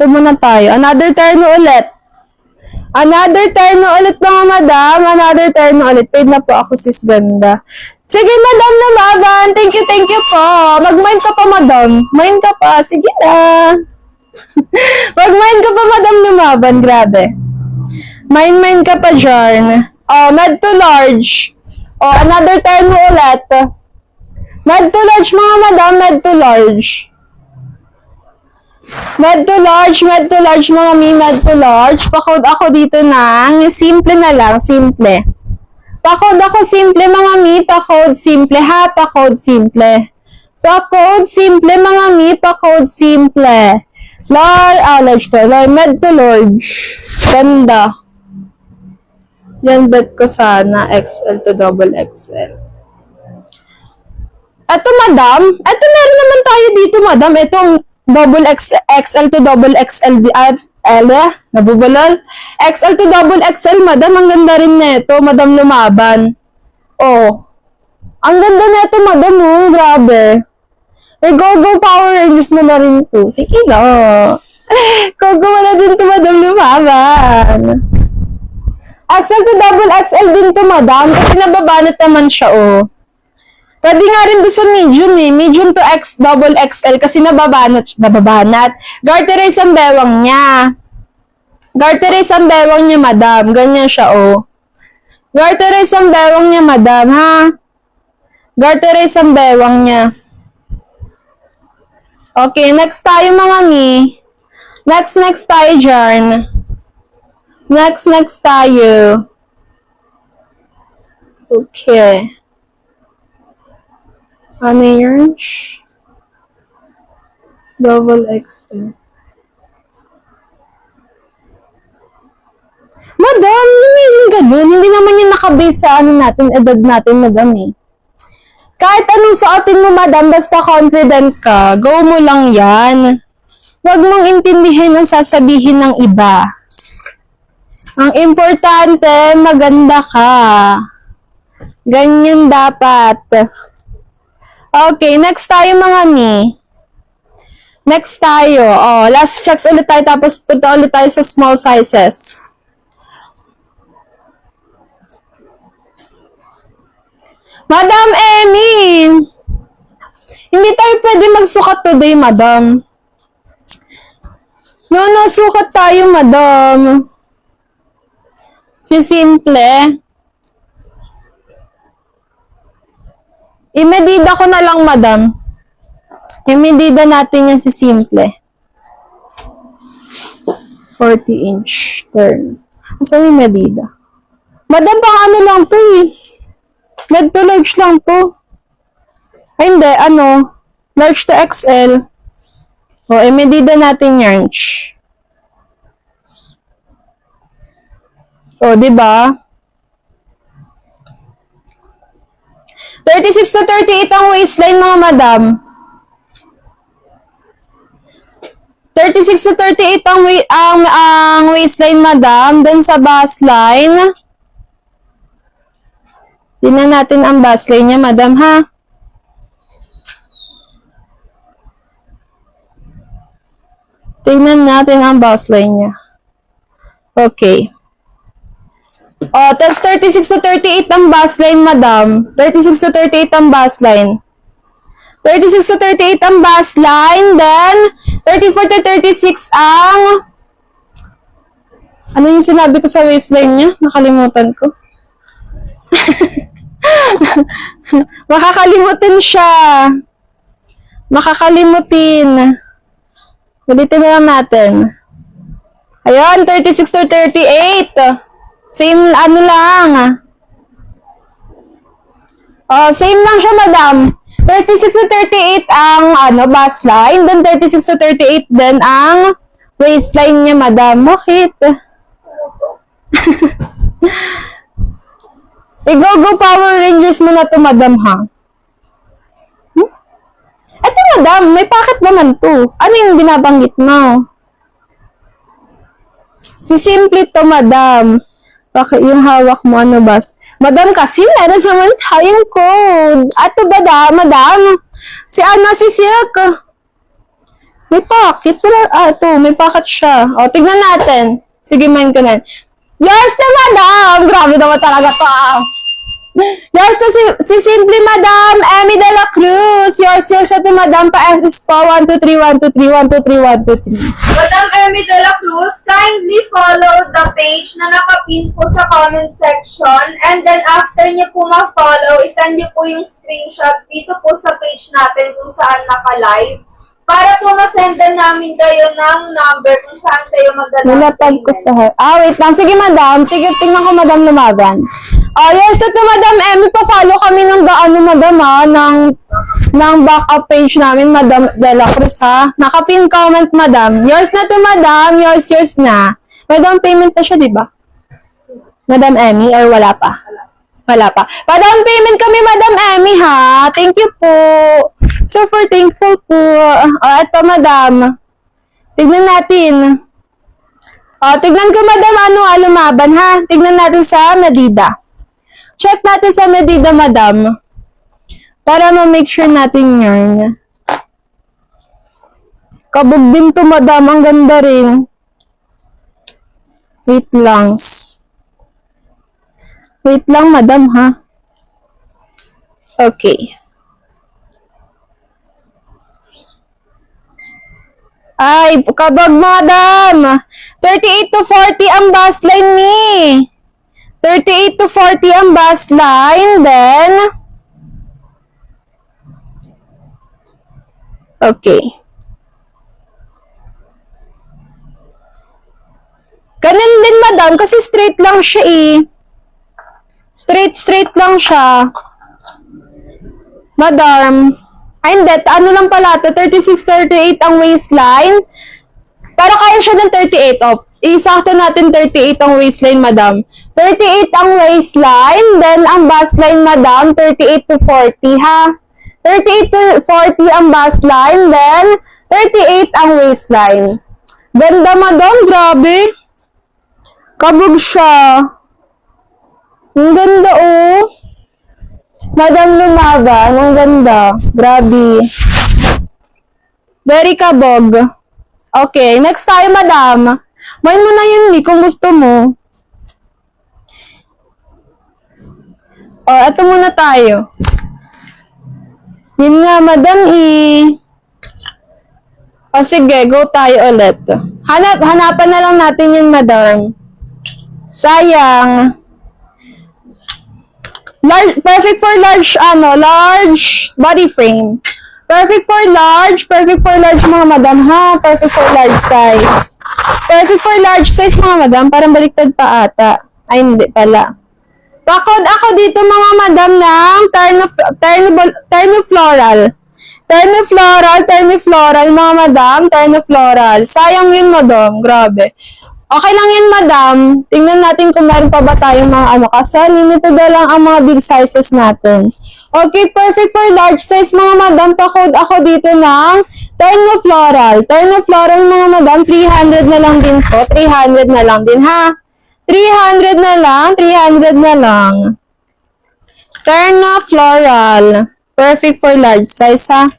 Ito muna tayo. Another turn ulit. Another turn ulit mga madam. Another turn ulit. Paid na po ako, sis ganda. Sige, madam lumaban. Thank you po. Mag-mind ka pa, madam. Mind ka pa. Sige na. Mag-mind ka pa, madam lumaban. Grabe. Mind ka pa, Jarn. Oh, med to large. Oh, another turn mo ulit. Med to large, mga madam. Med to large. Med to large, mga mi, med to large. Pa-code ako dito ng simple na lang, simple. Pa-code ako simple, mga mi, pa-code simple, ha, pa-code simple. Pa-code simple, mga mi, pa-code simple. Large to, med to large. Ganda. Yan, bet ko sana, XL to double XL. Eto, madam. Eto, meron naman tayo dito, madam. Etong double XL to double XL at nabubulol. XL to double XL, madam. Ang ganda rin neto, madam lumaban. Oh. Ang ganda neto, madam, oh. Grabe. Go Power Rangers mo na rin to. Sige na. Go na din to, madam lumaban. XL to double XL din to, madam. Kasi nababanat naman siya, oh. Pwede nga rin doon sa medium eh. Medium to X, double XL kasi nababanat. Garterize ang bewang niya. Garterize ang bewang niya, madam. Ganyan siya, oh. Garterize ang bewang niya, madam, ha? Garterize ang bewang niya. Okay, next tayo, mga mi. Next tayo, Jarn. Next tayo. Okay. Ano yun? Double XL. Madam, hindi ganun. Hindi naman yung nakabase sa ano natin, edad natin, madam eh. Kahit anong suotin mo, madam, basta confident ka, go mo lang yan. Huwag mong intindihin ang sasabihin ng iba. Ang importante, maganda ka. Ganyan dapat. Okay, next tayo, mga mi. Next tayo. Oh, last flex ulit tayo, tapos punta ulit tayo sa small sizes. Madam Emin! Hindi tayo pwede magsukat today, madam. No, sukat tayo, madam. Si simple. Imedida ko na lang, madam. Imedida natin yan si simple. 40 inch turn. Saan yung medida? Madam, pang ano lang to eh. Med to large lang to. Ay, hindi, ano. Large to XL. O, imedida natin yan. O, diba? 36 to 38 ang waistline, mga madam. 36 to 38 ang waistline, madam. Then sa bust line, tingnan natin ang bust line niya, madam, ha? Tingnan natin ang bust line niya. Okay. Oh, tas 36 to 38 ang bust line, madam. 36 to 38 ang bust line. 36 to 38 ang bust line. Then, 34 to 36 ang... Ano yung sinabi ko sa waistline niya? Nakalimutan ko. Makakalimutin siya. Makakalimutin. Ulitin na lang natin. Ayun, 36 to 38. Same, ano lang. Oh, same lang siya, madam. 36 to 38 ang, bust line. Then, 36 to 38 din ang waistline niya, madam. Bakit? Go Power Rangers mo na to, madam, ha? Ito, madam, may packet naman to. Ano yung binabanggit mo? Si simple to, madam. Bakit yung hawak mo, bust? Madam kasi, meron naman tayong code. Ato ba madam? Si Silk. May pocket. Ito, may pocket siya. O, tignan natin. Sige, main ko na. Yours na, madam! Grabe naman talaga to. Yours na si Simply Madam Emmy de la Cruz. Yours na to, madam. Pa-SS po. 1, 2, 3, 1, 2, 3, 1, 2, 3, 1, 2, 3. Madam Emmy de la Cruz, kindly follow the page na nakapin po sa comment section. And then after niyo po ma-follow, isend niyo po yung screenshot dito po sa page natin kung saan naka-live. Para po masendan namin kayo ng number kung saan kayo Nilapag ko sa wait lang. Sige, madam. Tingnan ko, madam, lumaban. Yes, ito, madam Emmy. Pa-follow kami ng madam, ng backup page namin, madam de la Cruz, ha? Nakapin comment, madam. Yours na to, madam. Yours na. Madam, payment na siya, di ba? Madam Emmy, or wala pa? Wala pa. Madam, payment kami, madam Emmy, ha? Thank you po. Super thankful po. Ito, madam. Tignan natin. Tignan ko, madam, ano lumaban, ha? Tignan natin sa Medida. Check natin sa Medida, madam. Para ma-make sure natin yarn. Kabog din to, madam. Ang ganda rin. Wait lang. Wait lang, madam, ha? Okay. Ay, kabag, madam. 38 to 40 ang bus line ni. 38 to 40 ang bus line. Then, okay. Ganun din, madam, kasi straight lang siya eh. Straight lang siya. Madam. Ay, hindi. Ano lang pala ito? 36, 38 ang waistline. Pero kaya siya ng 38. Isakto natin 38 ang waistline, madam. 38 ang waistline. Then, ang bust line, madam, 38 to 40, ha? 38 to 40 ang bust line. Then, 38 ang waistline. Ganda, madam. Grabe. Kabog siya. Ang ganda, oh. Madam lumaban, ang ganda. Grabe. Very kabog. Okay, next tayo, madam. Main mo na yun, kung gusto mo. Eto muna tayo. Yun nga, madam, sige, go tayo ulit. Hanapan na lang natin yun, madam. Sayang. Perfect for large body frame. Perfect for large mga madam, ha? Perfect for large size. Perfect for large size mga madam, parang baliktad pa ata. Ay, hindi pala. Pakod ako dito mga madam ng ternifloral. Ternifloral mga madam, ternifloral. Sayang yun, madam, grabe. Okay lang yan, madam. Tingnan natin kung meron pa ba tayong mga kasi limited na lang ang mga big sizes natin. Okay, perfect for large size, mga madam. Pa-code ako dito ng Ternifloral. Ternifloral, mga madam. 300 na lang din po. 300 na lang din, ha? 300 na lang. Ternifloral. Perfect for large size, ha?